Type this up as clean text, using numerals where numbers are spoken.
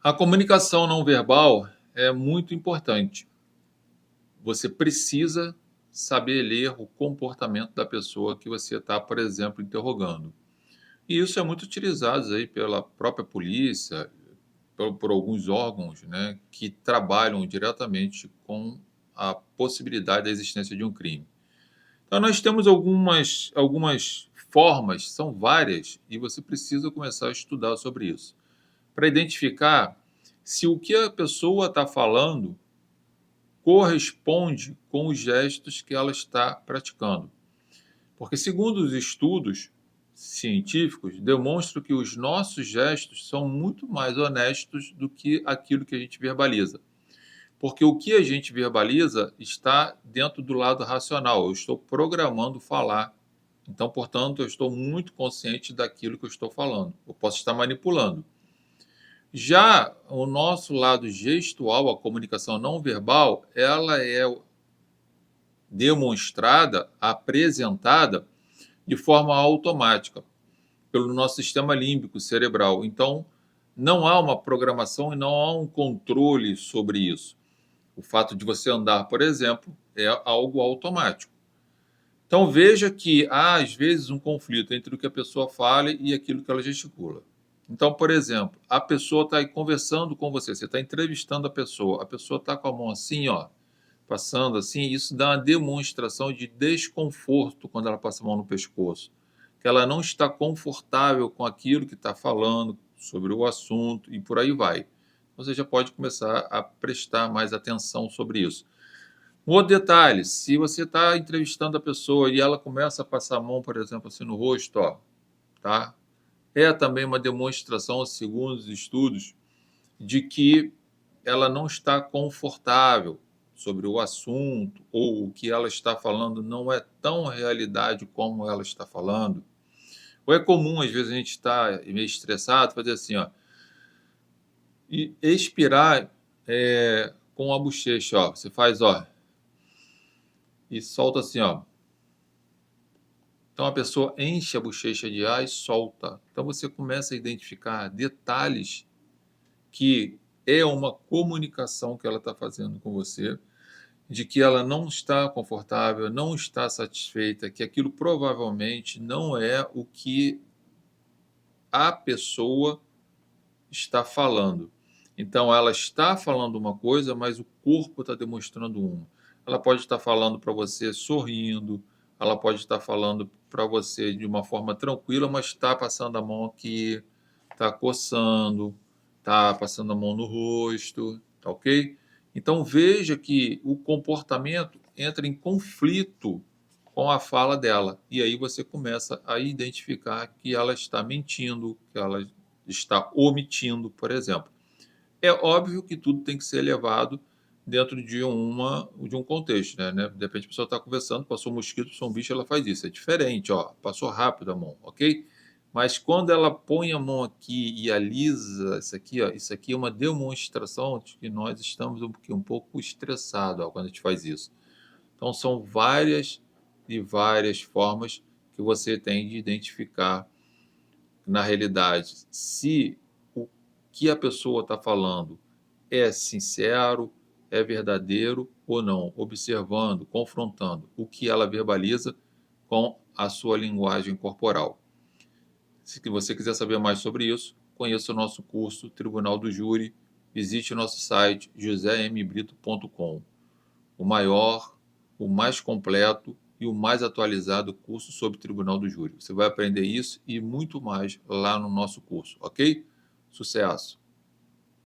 A comunicação não verbal é muito importante. Você precisa saber ler o comportamento da pessoa que você está, por exemplo, interrogando. E isso é muito utilizado aí pela própria polícia, por alguns órgãos, né, que trabalham diretamente com a possibilidade da existência de um crime. Então, nós temos algumas formas, são várias, e você precisa começar a estudar sobre isso, para identificar se o que a pessoa está falando corresponde com os gestos que ela está praticando. Porque, segundo os estudos científicos, demonstram que os nossos gestos são muito mais honestos do que aquilo que a gente verbaliza. Porque o que a gente verbaliza está dentro do lado racional. Eu estou programando falar. Então, portanto, eu estou muito consciente daquilo que eu estou falando. Eu posso estar manipulando. Já o nosso lado gestual, a comunicação não verbal, ela é demonstrada, apresentada de forma automática pelo nosso sistema límbico cerebral. Então, não há uma programação e não há um controle sobre isso. O fato de você andar, por exemplo, é algo automático. Então, veja que há, às vezes, um conflito entre o que a pessoa fala e aquilo que ela gesticula. Então, por exemplo, a pessoa está aí conversando com você, você está entrevistando a pessoa está com a mão assim, ó, passando assim, isso dá uma demonstração de desconforto quando ela passa a mão no pescoço, que ela não está confortável com aquilo que está falando sobre o assunto e por aí vai. Você já pode começar a prestar mais atenção sobre isso. Um outro detalhe, se você está entrevistando a pessoa e ela começa a passar a mão, por exemplo, assim no rosto, ó, tá? É também uma demonstração, segundo os estudos, de que ela não está confortável sobre o assunto ou o que ela está falando não é tão realidade como ela está falando. Ou é comum, às vezes, a gente está meio estressado, fazer assim, ó, e expirar com a bochecha, ó. Você faz, ó, e solta assim, ó. Então a pessoa enche a bochecha de ar e solta. Então você começa a identificar detalhes que é uma comunicação que ela está fazendo com você, de que ela não está confortável, não está satisfeita, que aquilo provavelmente não é o que a pessoa está falando. Então, ela está falando uma coisa, mas o corpo está demonstrando uma. Ela pode estar falando para você sorrindo, ela pode estar falando para você de uma forma tranquila, mas está passando a mão aqui, está coçando, está passando a mão no rosto, tá ok? Então, veja que o comportamento entra em conflito com a fala dela. E aí você começa a identificar que ela está mentindo, que ela está omitindo, por exemplo. É óbvio que tudo tem que ser levado dentro de um contexto, né? De repente a pessoa está conversando, passou um mosquito, passou um bicho, ela faz isso. É diferente, ó, passou rápido a mão, ok? Mas quando ela põe a mão aqui e alisa isso aqui, ó, isso aqui é uma demonstração de que nós estamos um pouco estressados, ó, quando a gente faz isso. Então são várias e várias formas que você tem de identificar na realidade se o que a pessoa está falando é sincero, é verdadeiro ou não, observando, confrontando o que ela verbaliza com a sua linguagem corporal. Se você quiser saber mais sobre isso, conheça o nosso curso Tribunal do Júri, visite o nosso site josembrito.com, o maior, o mais completo e o mais atualizado curso sobre Tribunal do Júri. Você vai aprender isso e muito mais lá no nosso curso, ok? Sucesso!